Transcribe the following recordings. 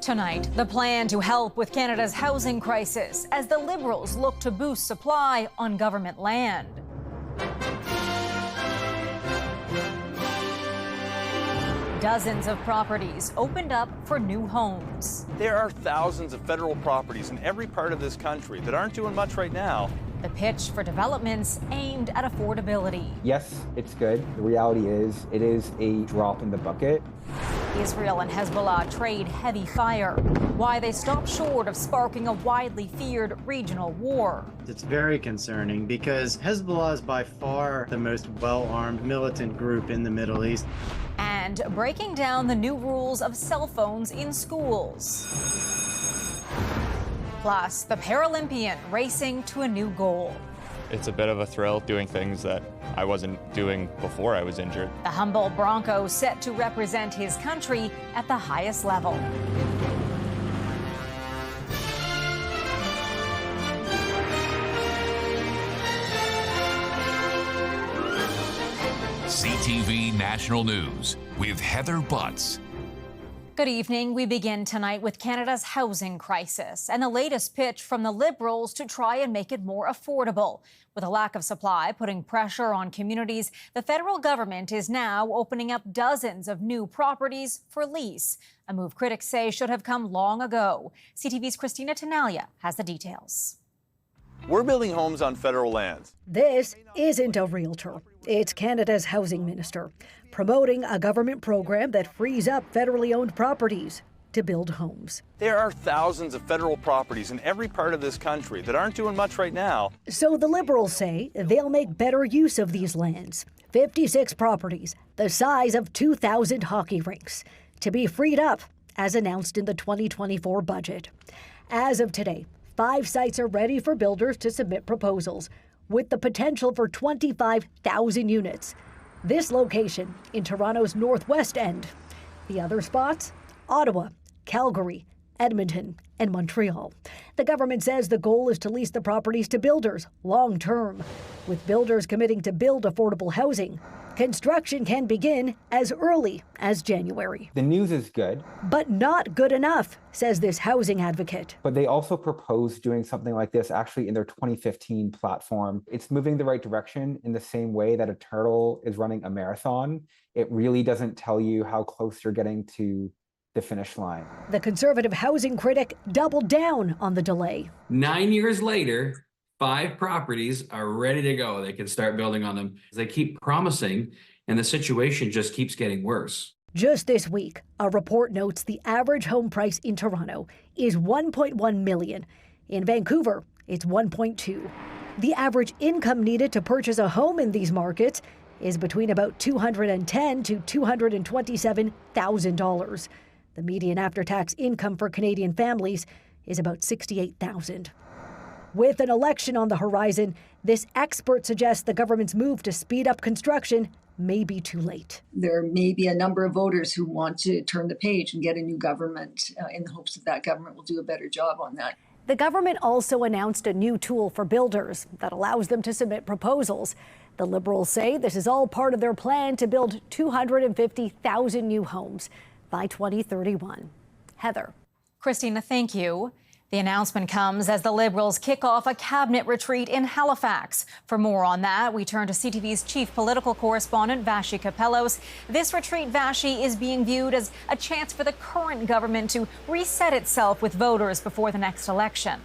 Tonight, the plan to help with Canada's housing crisis as the Liberals look to boost supply on government land. Dozens of properties opened up for new homes. There are thousands of federal properties in every part of this country that aren't doing much right now. The pitch for developments aimed at affordability. Yes, it's good. The reality is, it is a drop in the bucket. Israel and Hezbollah trade heavy fire. Why they stopped short of sparking a widely feared regional war. It's very concerning because Hezbollah is by far the most well-armed militant group in the Middle East. And breaking down the new rules of cell phones in schools. Plus, the Paralympian racing to a new goal. It's a bit of a thrill doing things that I wasn't doing before I was injured. The Humboldt Bronco set to represent his country at the highest level. CTV National News with Heather Butts. Good evening. We begin tonight with Canada's housing crisis and the latest pitch from the Liberals to try and make it more affordable. With a lack of supply putting pressure on communities, the federal government is now opening up dozens of new properties for lease, a move critics say should have come long ago. CTV's Christina Tenalia has the details. We're building homes on federal lands. This isn't a realtor. It's Canada's housing minister, promoting a government program that frees up federally owned properties to build homes. There are thousands of federal properties in every part of this country that aren't doing much right now. So the Liberals say they'll make better use of these lands. 56 properties, the size of 2,000 hockey rinks, to be freed up, as announced in the 2024 budget. As of today, 5 sites are ready for builders to submit proposals, with the potential for 25,000 units. This location in Toronto's northwest end. The other spots? Ottawa, Calgary, Edmonton, and Montreal. The government says the goal is to lease the properties to builders long term. With builders committing to build affordable housing, construction can begin as early as January. The news is good. But not good enough, says this housing advocate. But they also proposed doing something like this actually in their 2015 platform. It's moving the right direction in the same way that a turtle is running a marathon. It really doesn't tell you how close you're getting to the finish line. The conservative housing critic doubled down on the delay. 9 years later, 5 properties are ready to go. They can start building on them. They keep promising, and the situation just keeps getting worse. Just this week, a report notes the average home price in Toronto is $1.1 million. In Vancouver, it's $1.2. The average income needed to purchase a home in these markets is between about $210,000 to $227,000. The median after-tax income for Canadian families is about $68,000. With an election on the horizon, this expert suggests the government's move to speed up construction may be too late. There may be a number of voters who want to turn the page and get a new government in the hopes that that government will do a better job on that. The government also announced a new tool for builders that allows them to submit proposals. The Liberals say this is all part of their plan to build 250,000 new homes by 2031. Heather. Christina, thank you. The announcement comes as the Liberals kick off a cabinet retreat in Halifax. For more on that, we turn to CTV's chief political correspondent, Vashi Kapellos. This retreat, Vashi, is being viewed as a chance for the current government to reset itself with voters before the next election.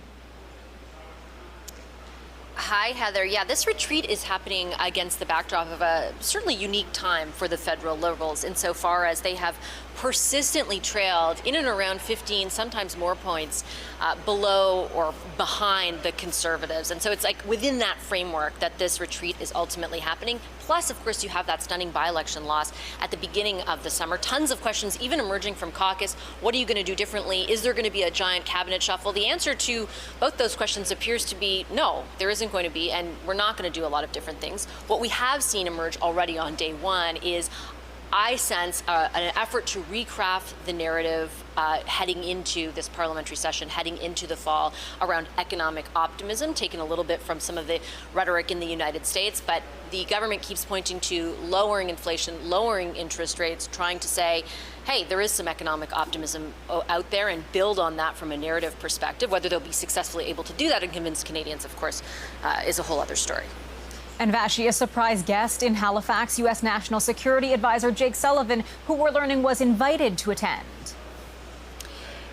Hi, Heather. Yeah, this retreat is happening against the backdrop of a certainly unique time for the federal Liberals insofar as they have persistently trailed in and around 15, sometimes more points below or behind the Conservatives. And so it's like within that framework that this retreat is ultimately happening. Plus, of course, you have that stunning by-election loss at the beginning of the summer. Tons of questions, even emerging from caucus. What are you going to do differently? Is there going to be a giant cabinet shuffle? The answer to both those questions appears to be no, there isn't going to be, and we're not going to do a lot of different things. What we have seen emerge already on day one is I sense an effort to recraft the narrative heading into this parliamentary session, heading into the fall, around economic optimism, taken a little bit from some of the rhetoric in the United States. But the government keeps pointing to lowering inflation, lowering interest rates, trying to say, hey, there is some economic optimism out there, and build on that from a narrative perspective. Whether they'll be successfully able to do that and convince Canadians, of course, is a whole other story. And Vashi, a surprise guest in Halifax, U.S. National Security Advisor Jake Sullivan, who we're learning was invited to attend.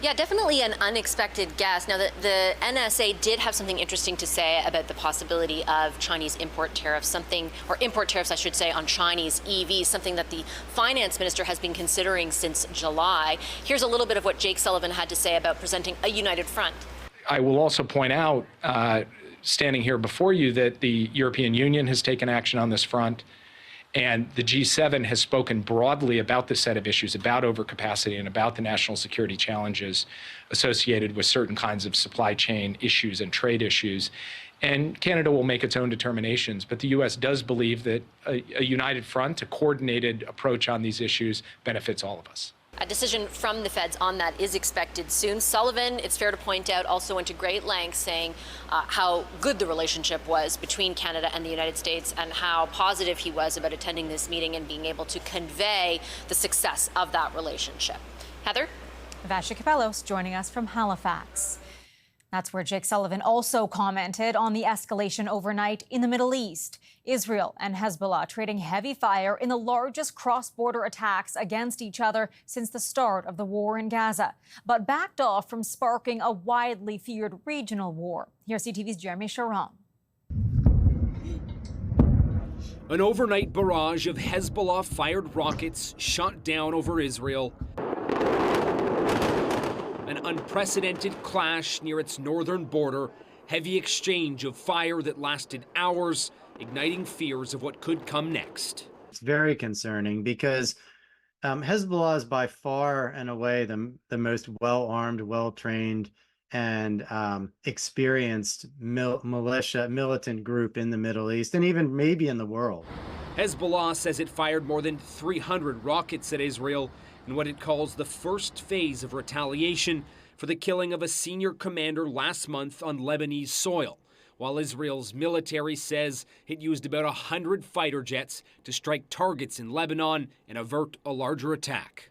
Yeah, definitely an unexpected guest. Now, the NSA did have something interesting to say about the possibility of Chinese import tariffs, import tariffs, I should say, on Chinese EVs, something that the finance minister has been considering since July. Here's a little bit of what Jake Sullivan had to say about presenting a united front. I will also point out, standing here before you, that the European Union has taken action on this front, and the G7 has spoken broadly about this set of issues, about overcapacity and about the national security challenges associated with certain kinds of supply chain issues and trade issues. And Canada will make its own determinations, but the U.S. does believe that a united front, a coordinated approach on these issues benefits all of us. A decision from the feds on that is expected soon. Sullivan, it's fair to point out, also went to great lengths saying how good the relationship was between Canada and the United States, and how positive he was about attending this meeting and being able to convey the success of that relationship. Heather? Vashi Kapelos joining us from Halifax. That's where Jake Sullivan also commented on the escalation overnight in the Middle East. Israel and Hezbollah trading heavy fire in the largest cross-border attacks against each other since the start of the war in Gaza, but backed off from sparking a widely feared regional war. Here's CTV's Jeremy Sharon. An overnight barrage of Hezbollah-fired rockets shot down over Israel. An unprecedented clash near its northern border, heavy exchange of fire that lasted hours, igniting fears of what could come next. It's very concerning because Hezbollah is by far and away the most well-armed, well-trained, and experienced militant group in the Middle East, and even maybe in the world. Hezbollah says it fired more than 300 rockets at Israel in what it calls the first phase of retaliation for the killing of a senior commander last month on Lebanese soil, while Israel's military says it used about 100 fighter jets to strike targets in Lebanon and avert a larger attack.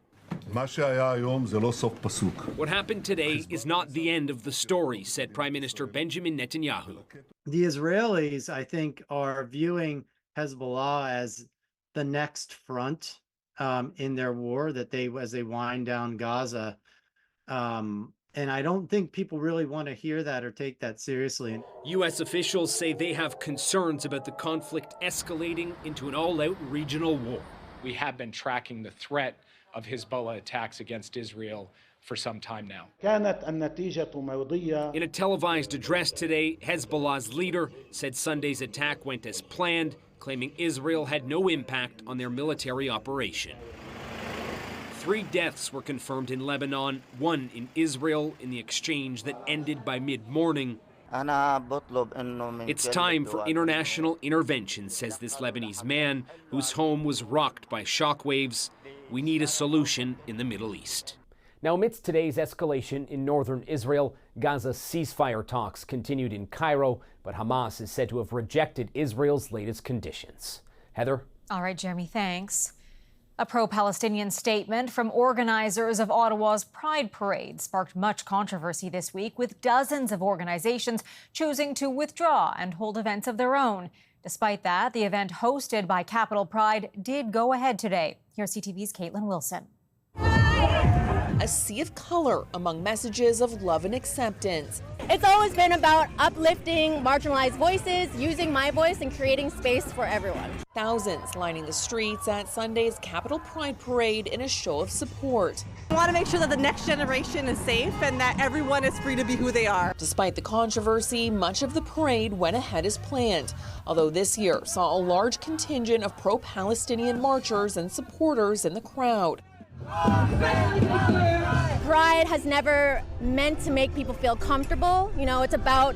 What happened today is not the end of the story, said Prime Minister Benjamin Netanyahu. The Israelis, I think, are viewing Hezbollah as the next front in their war, that as they wind down Gaza. And I don't think people really want to hear that or take that seriously. U.S. officials say they have concerns about the conflict escalating into an all-out regional war. We have been tracking the threat of Hezbollah attacks against Israel for some time now. In a televised address today, Hezbollah's leader said Sunday's attack went as planned, claiming Israel had no impact on their military operation. 3 deaths were confirmed in Lebanon, 1 in Israel in the exchange that ended by mid-morning. It's time for international intervention, says this Lebanese man whose home was rocked by shockwaves. We need a solution in the Middle East. Now, amidst today's escalation in northern Israel, Gaza's ceasefire talks continued in Cairo, but Hamas is said to have rejected Israel's latest conditions. Heather? All right, Jeremy, thanks. A pro-Palestinian statement from organizers of Ottawa's Pride Parade sparked much controversy this week, with dozens of organizations choosing to withdraw and hold events of their own. Despite that, the event hosted by Capital Pride did go ahead today. Here's CTV's Caitlin Wilson. A sea of color among messages of love and acceptance. It's always been about uplifting marginalized voices, using my voice, and creating space for everyone. Thousands lining the streets at Sunday's Capital Pride Parade in a show of support. I want to make sure that the next generation is safe and that everyone is free to be who they are. Despite the controversy, much of the parade went ahead as planned, although this year saw a large contingent of pro-Palestinian marchers and supporters in the crowd. Pride has never meant to make people feel comfortable. You know, it's about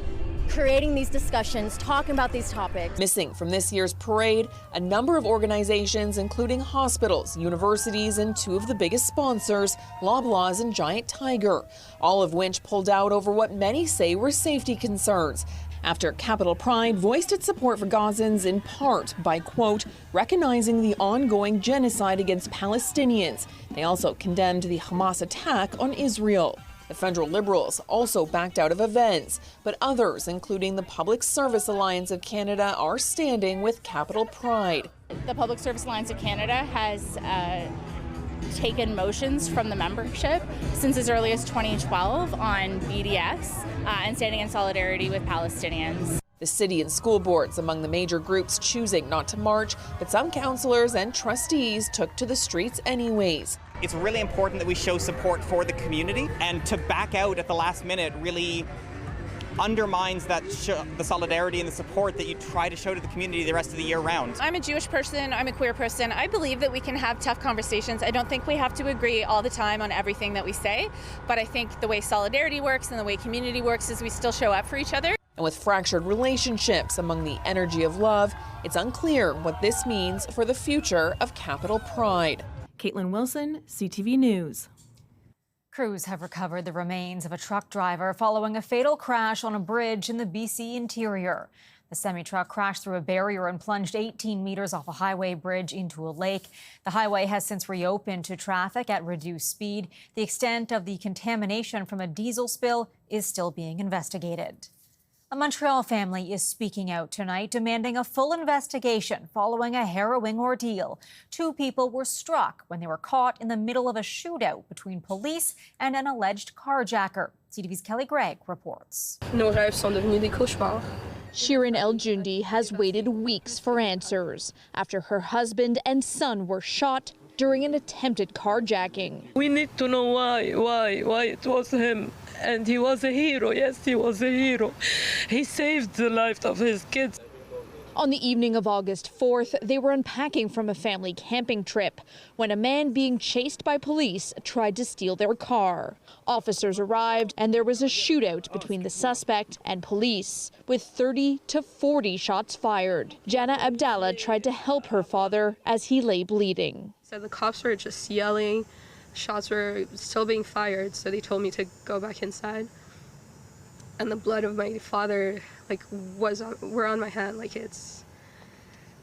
creating these discussions, talking about these topics. Missing from this year's parade, a number of organizations, including hospitals, universities, and two of the biggest sponsors, Loblaws and Giant Tiger, all of which pulled out over what many say were safety concerns, after Capital Pride voiced its support for Gazans in part by, quote, recognizing the ongoing genocide against Palestinians. They also condemned the Hamas attack on Israel. The federal Liberals also backed out of events, but others, including the Public Service Alliance of Canada, are standing with Capital Pride. The Public Service Alliance of Canada has taken motions from the membership since as early as 2012 on BDS and standing in solidarity with Palestinians. The city and school boards among the major groups choosing not to march, but some councillors and trustees took to the streets anyways. It's really important that we show support for the community, and to back out at the last minute really undermines that the solidarity and the support that you try to show to the community the rest of the year round. I'm a Jewish person, I'm a queer person. I believe that we can have tough conversations. I don't think we have to agree all the time on everything that we say, but I think the way solidarity works and the way community works is we still show up for each other. And with fractured relationships among the energy of love, it's unclear what this means for the future of Capital Pride. Caitlin Wilson, CTV News. Crews have recovered the remains of a truck driver following a fatal crash on a bridge in the BC interior. The semi-truck crashed through a barrier and plunged 18 meters off a highway bridge into a lake. The highway has since reopened to traffic at reduced speed. The extent of the contamination from a diesel spill is still being investigated. A Montreal family is speaking out tonight, demanding a full investigation following a harrowing ordeal. 2 people were struck when they were caught in the middle of a shootout between police and an alleged carjacker. CTV's Kelly Gregg reports. Nos rêves sont devenus des cauchemars. Shirin El-Jundi has waited weeks for answers after her husband and son were shot during an attempted carjacking. We need to know why it was him. And he was a hero, yes, he was a hero. He saved the life of his kids. On the evening of August 4th, they were unpacking from a family camping trip when a man being chased by police tried to steal their car. Officers arrived and there was a shootout between the suspect and police, with 30 to 40 shots fired. Jana Abdallah tried to help her father as he lay bleeding. So the cops were just yelling. Shots were still being fired, so they told me to go back inside. And the blood of my father, were on my hand. It's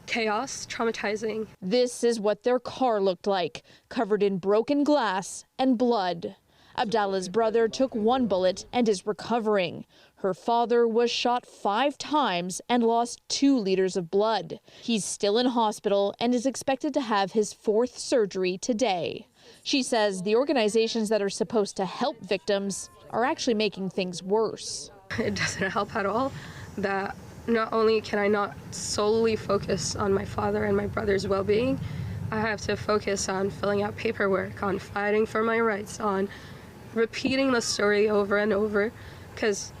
chaos, traumatizing. This is what their car looked like, covered in broken glass and blood. Abdallah's brother took 1 bullet and is recovering. Her father was shot 5 times and lost 2 liters of blood. He's still in hospital and is expected to have his 4th surgery today. She says the organizations that are supposed to help victims are actually making things worse. It doesn't help at all that not only can I not solely focus on my father and my brother's well-being, I have to focus on filling out paperwork, on fighting for my rights, on repeating the story over and over, because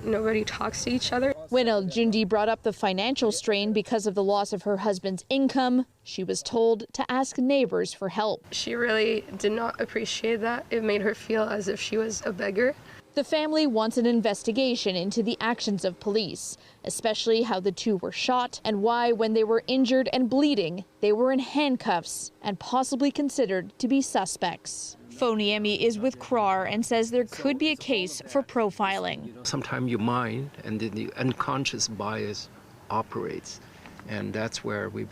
nobody talks to each other. When El-Jundi brought up the financial strain because of the loss of her husband's income, she was told to ask neighbors for help. She really did not appreciate that. It made her feel as if she was a beggar. The family wants an investigation into the actions of police, especially how the 2 were shot and why, when they were injured and bleeding, they were in handcuffs and possibly considered to be suspects. Foniemi is with CRAR and says there could be a case for profiling. Sometimes your mind and the unconscious bias operates, and that's where we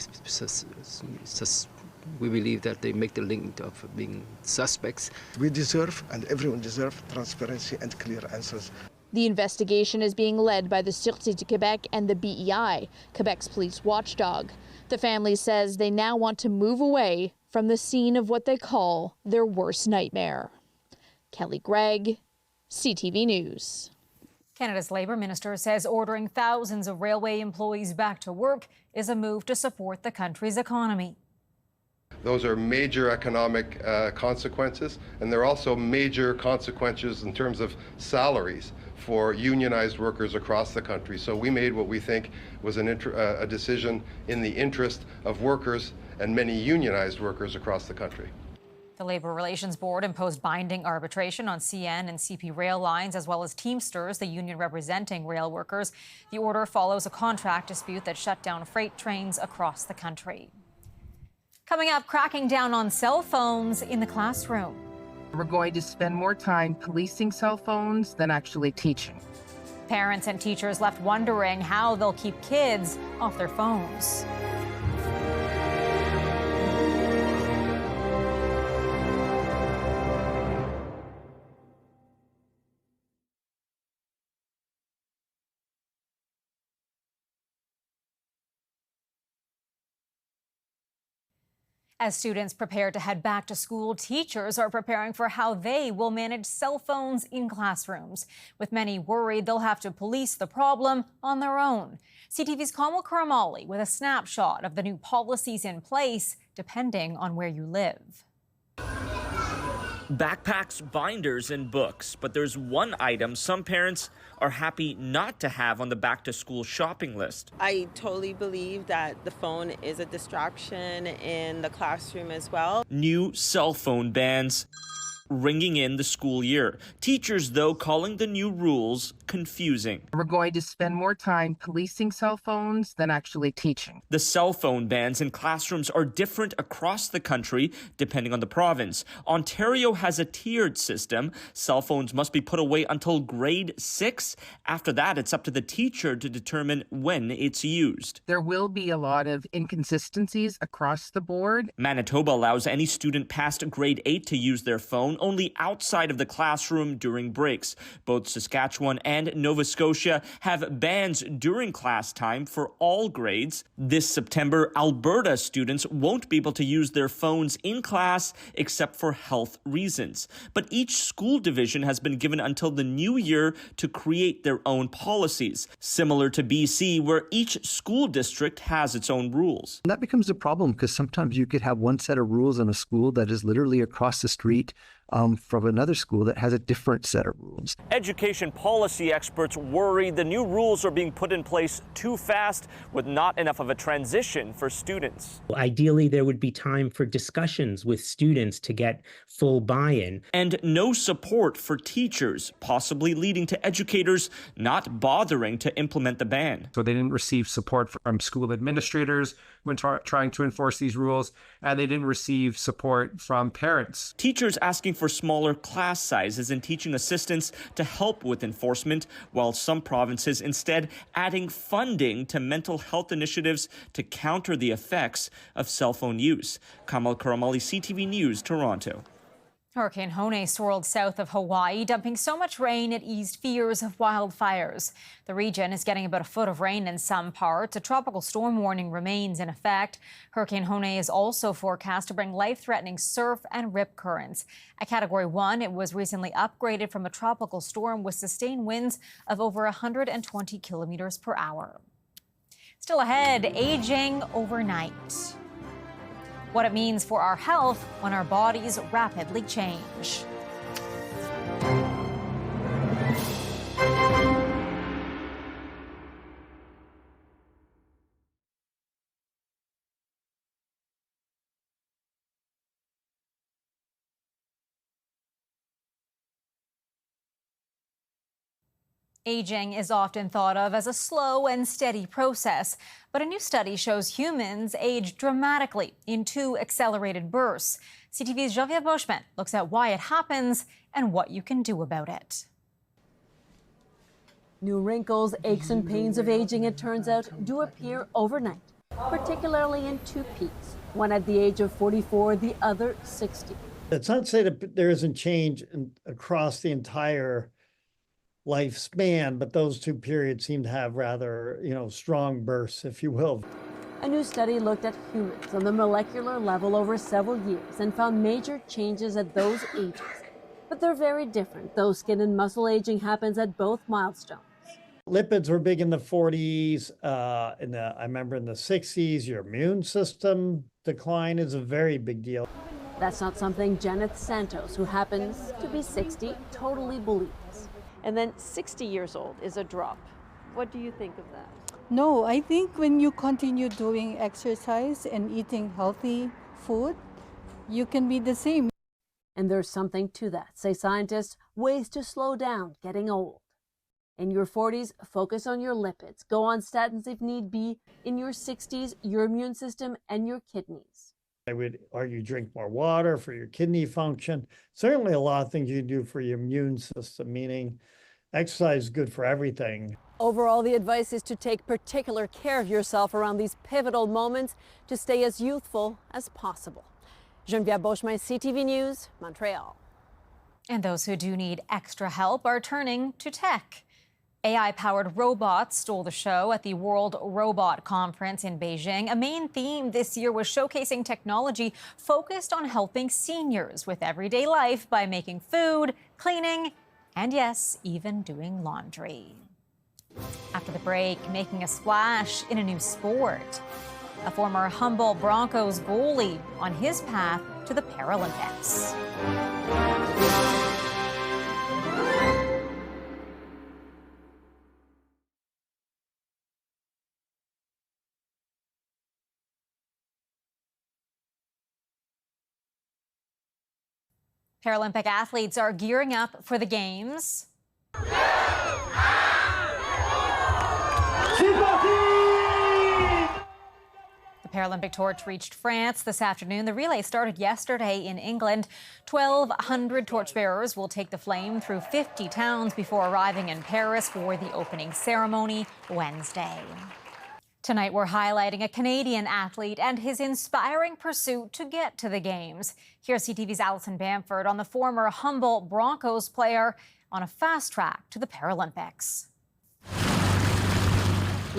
believe that they make the link of being suspects. We deserve, and everyone deserves, transparency and clear answers. The investigation is being led by the Sûreté du Québec and the BEI, Quebec's police watchdog. The family says they now want to move away from the scene of what they call their worst nightmare. Kelly Gregg, CTV News. Canada's Labour Minister says ordering thousands of railway employees back to work is a move to support the country's economy. Those are major economic consequences, and they're also major consequences in terms of salaries for unionized workers across the country. So we made what we think was a decision in the interest of workers and many unionized workers across the country. The Labor Relations Board imposed binding arbitration on CN and CP rail lines, as well as Teamsters, the union representing rail workers. The order follows a contract dispute that shut down freight trains across the country. Coming up, cracking down on cell phones in the classroom. We're going to spend more time policing cell phones than actually teaching. Parents and teachers left wondering how they'll keep kids off their phones. As students prepare to head back to school, teachers are preparing for how they will manage cell phones in classrooms, with many worried they'll have to police the problem on their own. CTV's Kamal Karamali with a snapshot of the new policies in place, depending on where you live. Backpacks, binders, and books, but there's one item some parents are happy not to have on the back-to-school shopping list. I totally believe that the phone is a distraction in the classroom as well. New cell phone bans ringing in the school year. Teachers, though, calling the new rules confusing. We're going to spend more time policing cell phones than actually teaching. The cell phone bans in classrooms are different across the country, depending on the province. Ontario has a tiered system. Cell phones must be put away until grade 6. After that, it's up to the teacher to determine when it's used. There will be a lot of inconsistencies across the board. Manitoba allows any student past grade 8 to use their phone only outside of the classroom during breaks. Both Saskatchewan and Nova Scotia have bans during class time for all grades. This September, Alberta students won't be able to use their phones in class except for health reasons. But each school division has been given until the new year to create their own policies, similar to BC, where each school district has its own rules. And that becomes a problem because sometimes you could have one set of rules in a school that is literally across the street from another school that has a different set of rules. Education policy experts worry the new rules are being put in place too fast with not enough of a transition for students. Ideally, there would be time for discussions with students to get full buy-in. And no support for teachers, possibly leading to educators not bothering to implement the ban. So they didn't receive support from school administrators when trying to enforce these rules, and they didn't receive support from parents. Teachers asking for smaller class sizes and teaching assistants to help with enforcement, while some provinces instead adding funding to mental health initiatives to counter the effects of cell phone use. Kamal Karamali, CTV News, Toronto. Hurricane Hone swirled south of Hawaii, dumping so much rain it eased fears of wildfires. The region is getting about a foot of rain in some parts. A tropical storm warning remains in effect. Hurricane Hone is also forecast to bring life-threatening surf and rip currents. At Category 1, it was recently upgraded from a tropical storm with sustained winds of over 120 kilometers per hour. Still ahead, aging overnight. What it means for our health when our bodies rapidly change. Aging is often thought of as a slow and steady process, but a new study shows humans age dramatically in 2 accelerated bursts. CTV's Geneviève Boschman looks at why it happens and what you can do about it. New wrinkles, aches and pains of aging, it turns out, do appear overnight, particularly in 2 peaks, one at the age of 44, the other 60. It's not to say that there isn't change across the entire lifespan, but those 2 periods seem to have rather, strong bursts, if you will. A new study looked at humans on the molecular level over several years and found major changes at those ages. But they're very different, though skin and muscle aging happens at both milestones. Lipids were big in the 40s. I remember in the 60s, your immune system decline is a very big deal. That's not something Janet Santos, who happens to be 60, totally believes. And then 60 years old is a drop. What do you think of that? No, I think when you continue doing exercise and eating healthy food, you can be the same. And there's something to that, say scientists, ways to slow down getting old. In your 40s, focus on your lipids. Go on statins if need be. In your 60s, your immune system and your kidneys. I would argue drink more water for your kidney function. Certainly a lot of things you can do for your immune system, meaning exercise is good for everything. Overall, the advice is to take particular care of yourself around these pivotal moments to stay as youthful as possible. Geneviève Beauchemin, CTV News, Montreal. And those who do need extra help are turning to tech. AI-powered robots stole the show at the World Robot Conference in Beijing. A main theme this year was showcasing technology focused on helping seniors with everyday life by making food, cleaning, and yes, even doing laundry. After the break, making a splash in a new sport. A former Humboldt Broncos goalie on his path to the Paralympics. Paralympic athletes are gearing up for the Games. The Paralympic torch reached France this afternoon. The relay started yesterday in England. 1,200 torchbearers will take the flame through 50 towns before arriving in Paris for the opening ceremony Wednesday. Tonight, we're highlighting a Canadian athlete and his inspiring pursuit to get to the Games. Here's CTV's Alison Bamford on the former Humboldt Broncos player on a fast track to the Paralympics.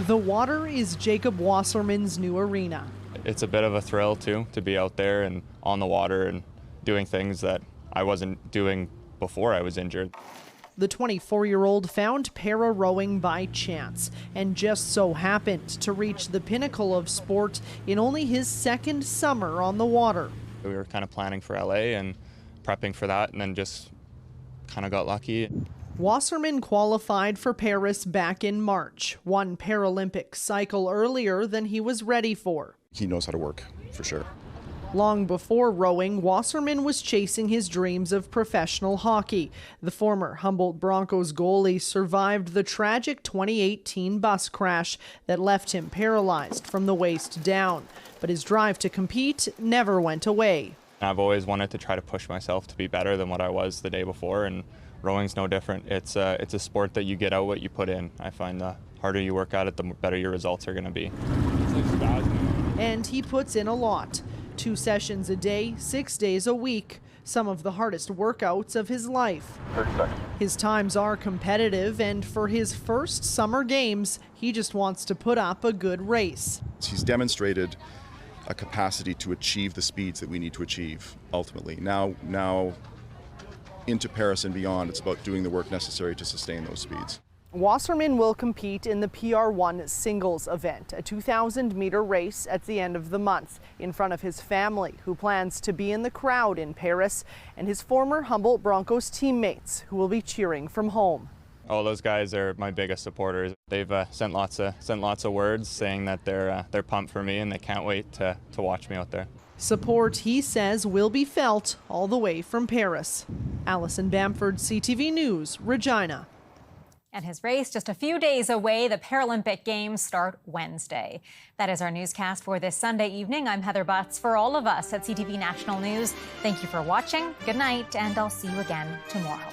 The water is Jacob Wasserman's new arena. It's a bit of a thrill, too, to be out there and on the water and doing things that I wasn't doing before I was injured. The 24-year-old found para-rowing by chance and just so happened to reach the pinnacle of sport in only his second summer on the water. We were kind of planning for LA and prepping for that, and then just kind of got lucky. Wasserman qualified for Paris back in March, one Paralympic cycle earlier than he was ready for. He knows how to work, for sure. Long before rowing, Wasserman was chasing his dreams of professional hockey. The former Humboldt Broncos goalie survived the tragic 2018 bus crash that left him paralyzed from the waist down. But his drive to compete never went away. I've always wanted to try to push myself to be better than what I was the day before, and rowing's no different. It's a sport that you get out what you put in. I find the harder you work at it, the better your results are going to be. And he puts in a lot. 2 sessions a day, 6 days a week, some of the hardest workouts of his life. 30 seconds. His times are competitive, and for his first summer games, he just wants to put up a good race. He's demonstrated a capacity to achieve the speeds that we need to achieve, ultimately. Now into Paris and beyond, it's about doing the work necessary to sustain those speeds. Wasserman will compete in the PR1 singles event, a 2,000-meter race at the end of the month, in front of his family, who plans to be in the crowd in Paris, and his former Humboldt Broncos teammates, who will be cheering from home. All those guys are my biggest supporters. They've sent lots of words saying that they're pumped for me and they can't wait to watch me out there. Support, he says, will be felt all the way from Paris. Alison Bamford, CTV News, Regina. And his race just a few days away. The Paralympic Games start Wednesday. That is our newscast for this Sunday evening. I'm Heather Butts. For all of us at CTV National News, thank you for watching. Good night, and I'll see you again tomorrow.